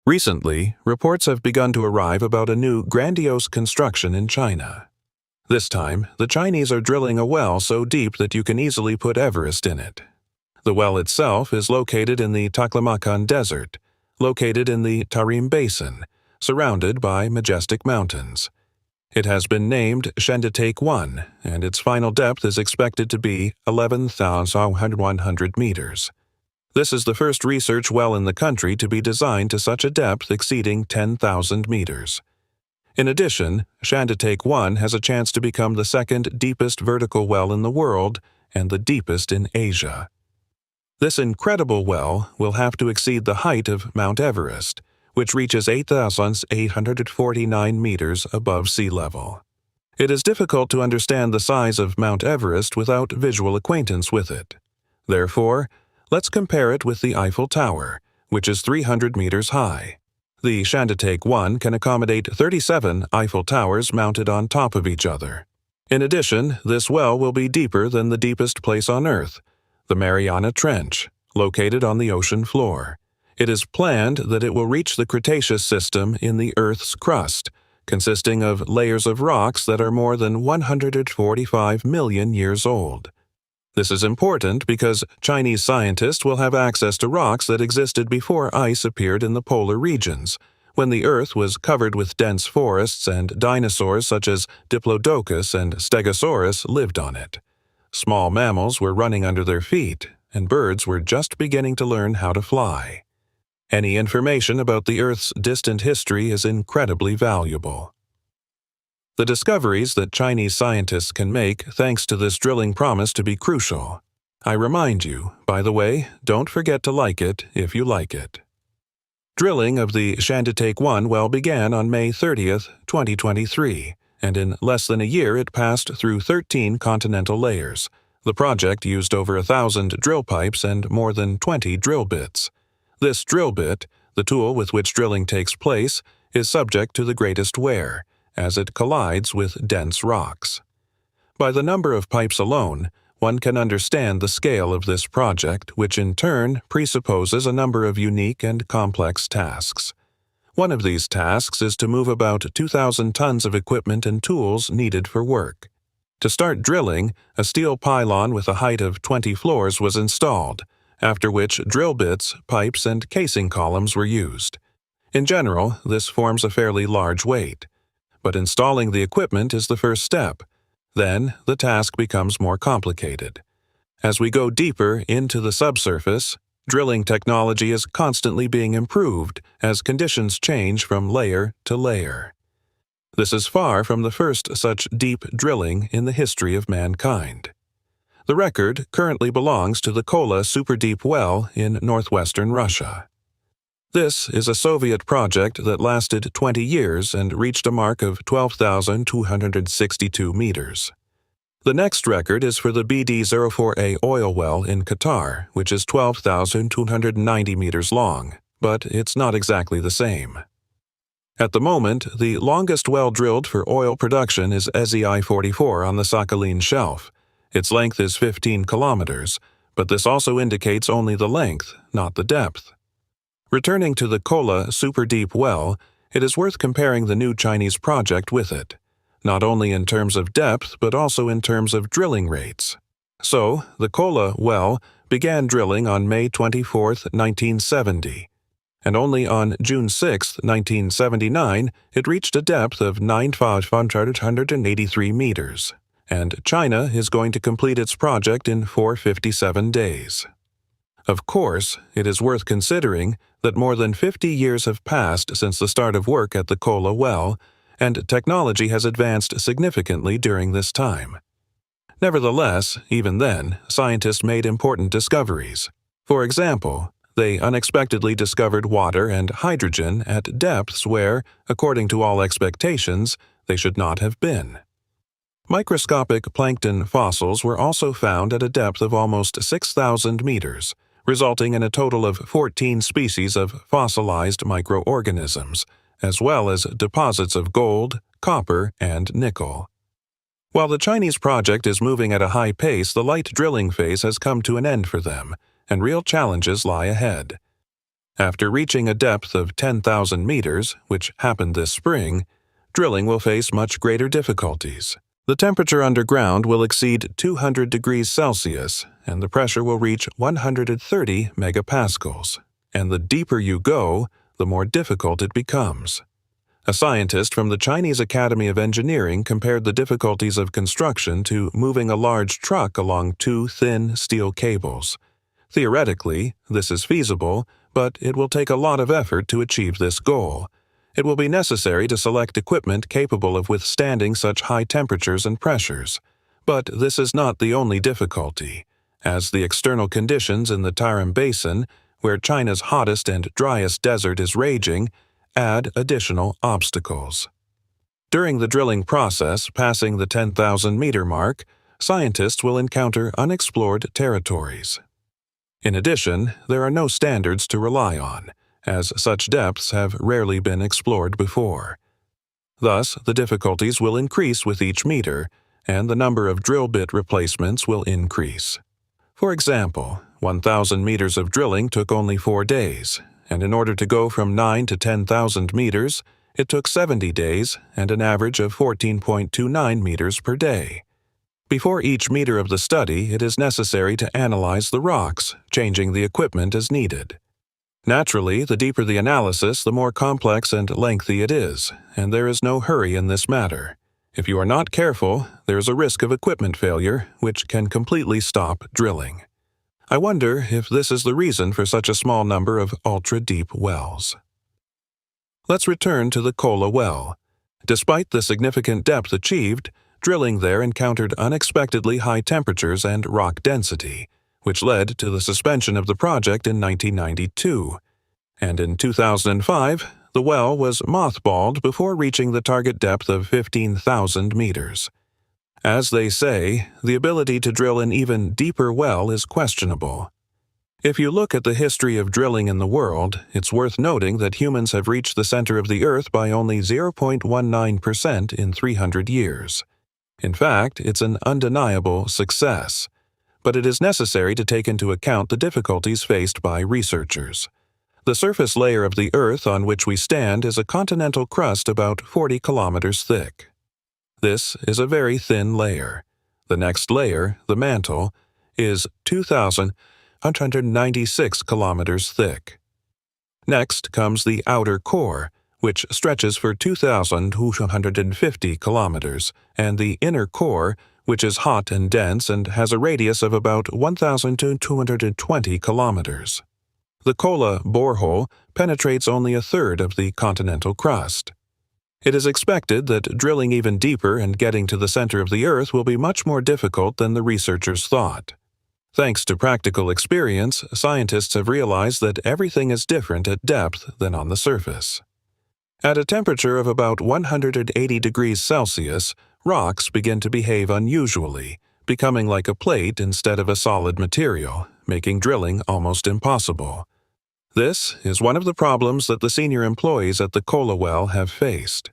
Recently, reports have begun to arrive about a new grandiose construction in China. This time, the Chinese are drilling a well so deep that you can easily put Everest in it. The well itself is located in the Taklamakan Desert, located in the Tarim Basin, surrounded by majestic mountains. It has been named Taklamakan, and its final depth is expected to be 11,100 meters. This is the first research well in the country to be designed to such a depth exceeding 10,000 meters. In addition, Taklamakan has a chance to become the second deepest vertical well in the world and the deepest in Asia. This incredible well will have to exceed the height of Mount Everest, which reaches 8,849 meters above sea level. It is difficult to understand the size of Mount Everest without visual acquaintance with it. Therefore, let's compare it with the Eiffel Tower, which is 300 meters high. The Taklamakan can accommodate 37 Eiffel Towers mounted on top of each other. In addition, this well will be deeper than the deepest place on Earth, the Mariana Trench, located on the ocean floor. It is planned that it will reach the Cretaceous system in the Earth's crust, consisting of layers of rocks that are more than 145 million years old. This is important because Chinese scientists will have access to rocks that existed before ice appeared in the polar regions, when the Earth was covered with dense forests and dinosaurs such as Diplodocus and Stegosaurus lived on it. Small mammals were running under their feet, and birds were just beginning to learn how to fly. Any information about the Earth's distant history is incredibly valuable. The discoveries that Chinese scientists can make thanks to this drilling promise to be crucial. I remind you, by the way, don't forget to like it if you like it. Drilling of the Taklamakan well began on May 30th, 2023, and in less than a year it passed through 13 continental layers. The project used over 1,000 drill pipes and more than 20 drill bits. This drill bit, the tool with which drilling takes place, is subject to the greatest wear, as it collides with dense rocks. By the number of pipes alone, one can understand the scale of this project, which in turn presupposes a number of unique and complex tasks. One of these tasks is to move about 2,000 tons of equipment and tools needed for work. To start drilling, a steel pylon with a height of 20 floors was installed, after which drill bits, pipes, and casing columns were used. In general, this forms a fairly large weight. But installing the equipment is the first step. Then, the task becomes more complicated. As we go deeper into the subsurface, drilling technology is constantly being improved as conditions change from layer to layer. This is far from the first such deep drilling in the history of mankind. The record currently belongs to the Kola super-deep well in northwestern Russia. This is a Soviet project that lasted 20 years and reached a mark of 12,262 meters. The next record is for the BD-04A oil well in Qatar, which is 12,290 meters long, but it's not exactly the same. At the moment, the longest well drilled for oil production is SEI-44 on the Sakhalin Shelf. Its length is 15 kilometers, but this also indicates only the length, not the depth. Returning to the Kola super-deep well, it is worth comparing the new Chinese project with it, not only in terms of depth but also in terms of drilling rates. So, the Kola well began drilling on May 24, 1970, and only on June 6, 1979, it reached a depth of 9,583 meters, and China is going to complete its project in 457 days. Of course, it is worth considering that more than 50 years have passed since the start of work at the Kola well, and technology has advanced significantly during this time. Nevertheless, even then, scientists made important discoveries. For example, they unexpectedly discovered water and hydrogen at depths where, according to all expectations, they should not have been. Microscopic plankton fossils were also found at a depth of almost 6,000 meters, resulting in a total of 14 species of fossilized microorganisms, as well as deposits of gold, copper, and nickel. While the Chinese project is moving at a high pace, the light drilling phase has come to an end for them, and real challenges lie ahead. After reaching a depth of 10,000 meters, which happened this spring, drilling will face much greater difficulties. The temperature underground will exceed 200 degrees Celsius, and the pressure will reach 130 megapascals. And the deeper you go, the more difficult it becomes. A scientist from the Chinese Academy of Engineering compared the difficulties of construction to moving a large truck along two thin steel cables. Theoretically, this is feasible, but it will take a lot of effort to achieve this goal. It will be necessary to select equipment capable of withstanding such high temperatures and pressures. But this is not the only difficulty, as the external conditions in the Tarim Basin, where China's hottest and driest desert is raging, add additional obstacles. During the drilling process passing the 10,000-meter mark, scientists will encounter unexplored territories. In addition, there are no standards to rely on, as such depths have rarely been explored before. Thus, the difficulties will increase with each meter, and the number of drill bit replacements will increase. For example, 1,000 meters of drilling took only 4 days, and in order to go from 9 to 10,000 meters, it took 70 days and an average of 14.29 meters per day. Before each meter of the study, it is necessary to analyze the rocks, changing the equipment as needed. Naturally, the deeper the analysis, the more complex and lengthy it is, and there is no hurry in this matter. If you are not careful, there is a risk of equipment failure, which can completely stop drilling. I wonder if this is the reason for such a small number of ultra-deep wells. Let's return to the Kola well. Despite the significant depth achieved, drilling there encountered unexpectedly high temperatures and rock density, which led to the suspension of the project in 1992. And in 2005, the well was mothballed before reaching the target depth of 15,000 meters. As they say, the ability to drill an even deeper well is questionable. If you look at the history of drilling in the world, it's worth noting that humans have reached the center of the Earth by only 0.19% in 300 years. In fact, it's an undeniable success. But it is necessary to take into account the difficulties faced by researchers. The surface layer of the Earth on which we stand is a continental crust about 40 kilometers thick. This is a very thin layer. The next layer, the mantle, is 2,196 kilometers thick. Next comes the outer core, which stretches for 2,250 kilometers, and the inner core, which is hot and dense and has a radius of about 1,220 kilometers. The Kola borehole penetrates only a third of the continental crust. It is expected that drilling even deeper and getting to the center of the Earth will be much more difficult than the researchers thought. Thanks to practical experience, scientists have realized that everything is different at depth than on the surface. At a temperature of about 180 degrees Celsius, rocks begin to behave unusually, becoming like a plate instead of a solid material, making drilling almost impossible. This is one of the problems that the senior employees at the Kola well have faced.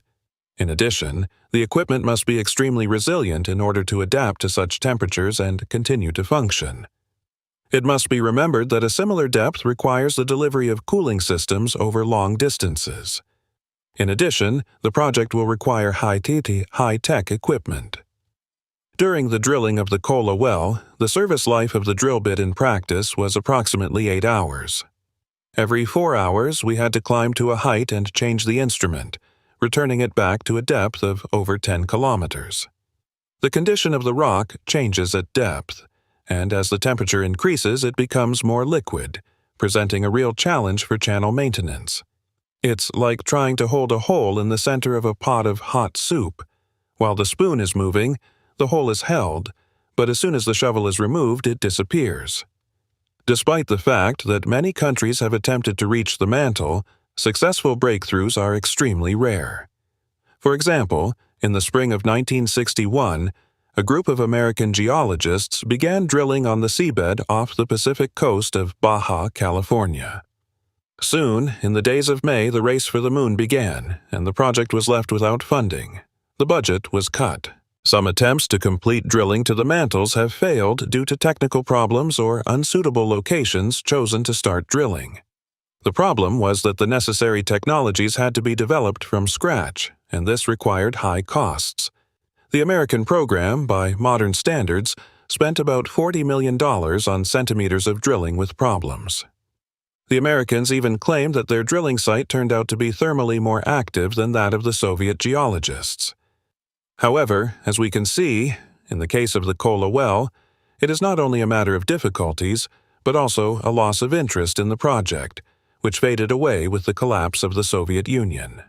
In addition, the equipment must be extremely resilient in order to adapt to such temperatures and continue to function. It must be remembered that a similar depth requires the delivery of cooling systems over long distances. In addition, the project will require high-tech equipment. During the drilling of the Kola well, the service life of the drill bit in practice was approximately 8 hours. Every 4 hours, we had to climb to a height and change the instrument, returning it back to a depth of over 10 kilometers. The condition of the rock changes at depth, and as the temperature increases, it becomes more liquid, presenting a real challenge for channel maintenance. It's like trying to hold a hole in the center of a pot of hot soup. While the spoon is moving, the hole is held, but as soon as the shovel is removed, it disappears. Despite the fact that many countries have attempted to reach the mantle, successful breakthroughs are extremely rare. For example, in the spring of 1961, a group of American geologists began drilling on the seabed off the Pacific coast of Baja California. Soon, in the days of May, the race for the moon began, and the project was left without funding. The budget was cut. Some attempts to complete drilling to the mantles have failed due to technical problems or unsuitable locations chosen to start drilling. The problem was that the necessary technologies had to be developed from scratch, and this required high costs. The American program, by modern standards, spent about $40 million on centimeters of drilling with problems. The Americans even claimed that their drilling site turned out to be thermally more active than that of the Soviet geologists. However, as we can see, in the case of the Kola well, it is not only a matter of difficulties, but also a loss of interest in the project, which faded away with the collapse of the Soviet Union.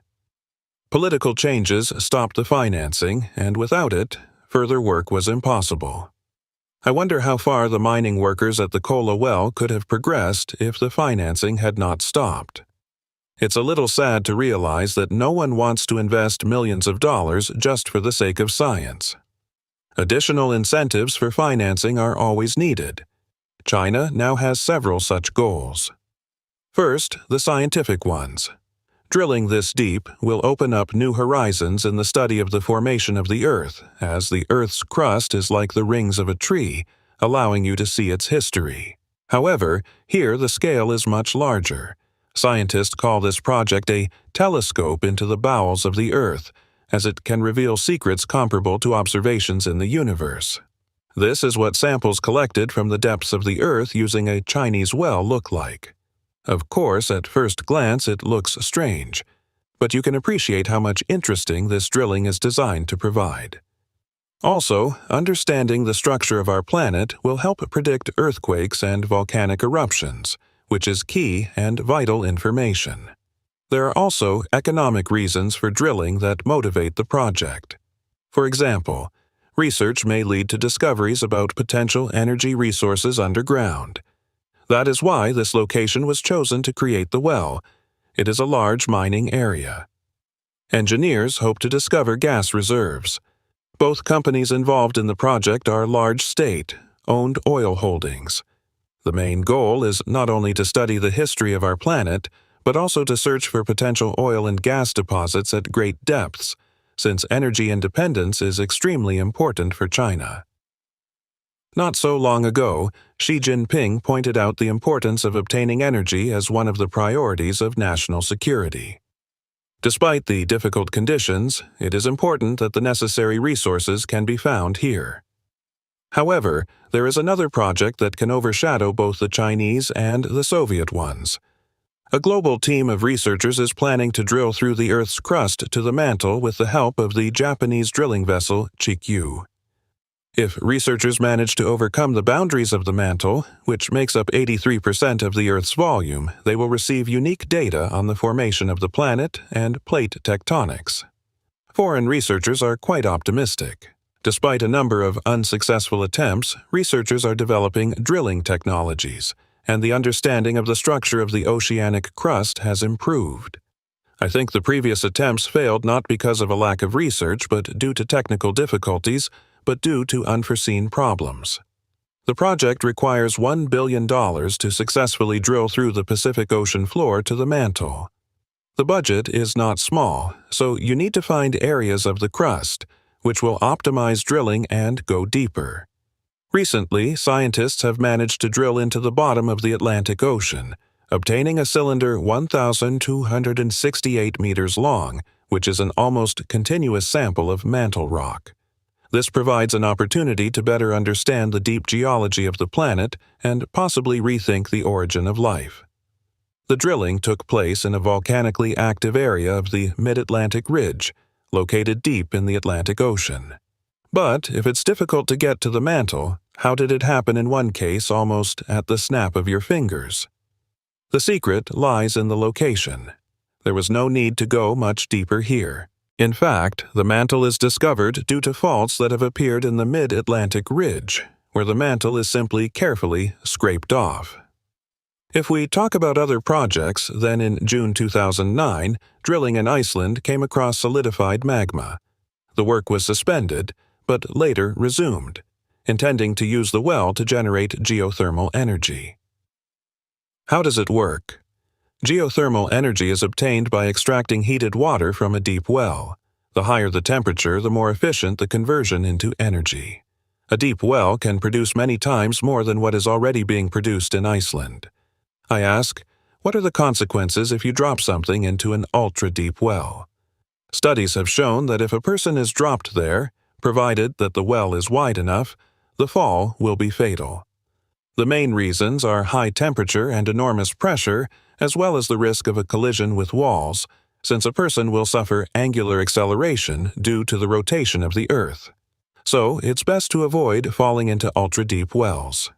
Political changes stopped the financing, and without it, further work was impossible. I wonder how far the mining workers at the Kola well could have progressed if the financing had not stopped. It's a little sad to realize that no one wants to invest millions of dollars just for the sake of science. Additional incentives for financing are always needed. China now has several such goals. First, the scientific ones. Drilling this deep will open up new horizons in the study of the formation of the Earth, as the Earth's crust is like the rings of a tree, allowing you to see its history. However, here the scale is much larger. Scientists call this project a telescope into the bowels of the Earth, as it can reveal secrets comparable to observations in the universe. This is what samples collected from the depths of the Earth using a Chinese well look like. Of course, at first glance it looks strange, but you can appreciate how much interesting this drilling is designed to provide. Also, understanding the structure of our planet will help predict earthquakes and volcanic eruptions, which is key and vital information. There are also economic reasons for drilling that motivate the project. For example, research may lead to discoveries about potential energy resources underground. That is why this location was chosen to create the well. It is a large mining area. Engineers hope to discover gas reserves. Both companies involved in the project are large state-owned oil holdings. The main goal is not only to study the history of our planet, but also to search for potential oil and gas deposits at great depths, since energy independence is extremely important for China. Not so long ago, Xi Jinping pointed out the importance of obtaining energy as one of the priorities of national security. Despite the difficult conditions, it is important that the necessary resources can be found here. However, there is another project that can overshadow both the Chinese and the Soviet ones. A global team of researchers is planning to drill through the Earth's crust to the mantle with the help of the Japanese drilling vessel Chikyu. If researchers manage to overcome the boundaries of the mantle, which makes up 83% of the Earth's volume, they will receive unique data on the formation of the planet and plate tectonics. Foreign researchers are quite optimistic. Despite a number of unsuccessful attempts, researchers are developing drilling technologies, and the understanding of the structure of the oceanic crust has improved. I think the previous attempts failed not because of a lack of research, but due to technical difficulties, but due to unforeseen problems. The project requires $1 billion to successfully drill through the Pacific Ocean floor to the mantle. The budget is not small, so you need to find areas of the crust, which will optimize drilling and go deeper. Recently, scientists have managed to drill into the bottom of the Atlantic Ocean, obtaining a cylinder 1,268 meters long, which is an almost continuous sample of mantle rock. This provides an opportunity to better understand the deep geology of the planet and possibly rethink the origin of life. The drilling took place in a volcanically active area of the Mid-Atlantic Ridge, located deep in the Atlantic Ocean. But if it's difficult to get to the mantle, how did it happen in one case almost at the snap of your fingers? The secret lies in the location. There was no need to go much deeper here. In fact, the mantle is discovered due to faults that have appeared in the Mid-Atlantic Ridge, where the mantle is simply carefully scraped off. If we talk about other projects, then in June 2009, drilling in Iceland came across solidified magma. The work was suspended, but later resumed, intending to use the well to generate geothermal energy. How does it work? Geothermal energy is obtained by extracting heated water from a deep well. The higher the temperature, the more efficient the conversion into energy. A deep well can produce many times more than what is already being produced in Iceland. I ask, What are the consequences if you drop something into an ultra-deep well? Studies have shown that if a person is dropped there, provided that the well is wide enough, the fall will be fatal. The main reasons are high temperature and enormous pressure, as well as the risk of a collision with walls, since a person will suffer angular acceleration due to the rotation of the Earth. So, it's best to avoid falling into ultra-deep wells.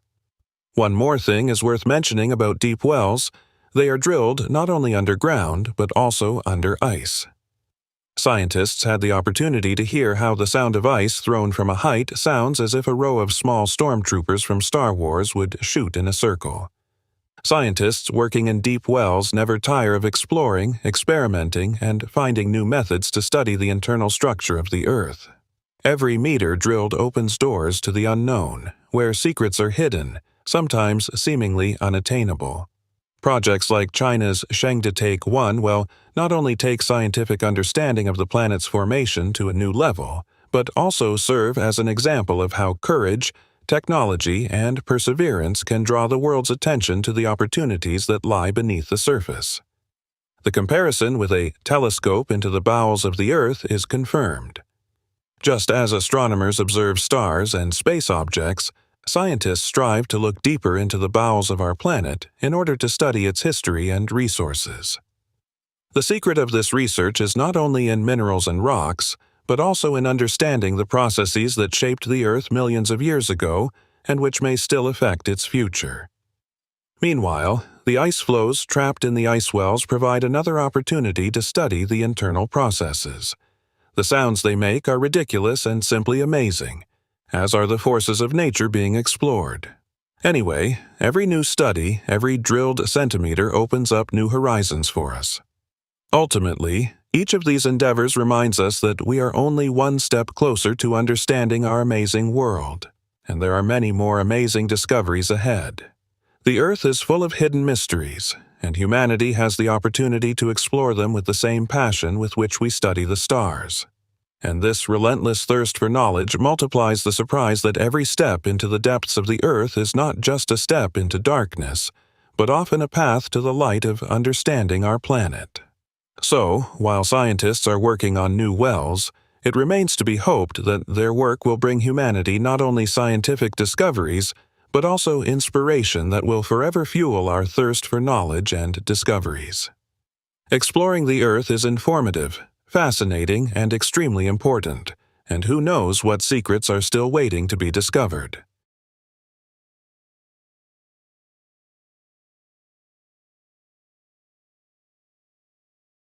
One more thing is worth mentioning about deep wells: they are drilled not only underground, but also under ice. Scientists had the opportunity to hear how the sound of ice thrown from a height sounds as if a row of small stormtroopers from Star Wars would shoot in a circle. Scientists working in deep wells never tire of exploring, experimenting, and finding new methods to study the internal structure of the Earth. Every meter drilled opens doors to the unknown, where secrets are hidden, sometimes seemingly unattainable. Projects like China's Chang'e-1 will not only take scientific understanding of the planet's formation to a new level, but also serve as an example of how courage, technology, and perseverance can draw the world's attention to the opportunities that lie beneath the surface. The comparison with a telescope into the bowels of the Earth is confirmed. Just as astronomers observe stars and space objects, scientists strive to look deeper into the bowels of our planet in order to study its history and resources. The secret of this research is not only in minerals and rocks, but also in understanding the processes that shaped the Earth millions of years ago and which may still affect its future. Meanwhile, the ice flows trapped in the ice wells provide another opportunity to study the internal processes. The sounds they make are ridiculous and simply amazing, as are the forces of nature being explored. Anyway, every new study, every drilled centimeter opens up new horizons for us. Ultimately, each of these endeavors reminds us that we are only one step closer to understanding our amazing world, and there are many more amazing discoveries ahead. The Earth is full of hidden mysteries, and humanity has the opportunity to explore them with the same passion with which we study the stars. And this relentless thirst for knowledge multiplies the surprise that every step into the depths of the Earth is not just a step into darkness, but often a path to the light of understanding our planet. So, while scientists are working on new wells, it remains to be hoped that their work will bring humanity not only scientific discoveries, but also inspiration that will forever fuel our thirst for knowledge and discoveries. Exploring the Earth is informative, fascinating, and extremely important, and who knows what secrets are still waiting to be discovered.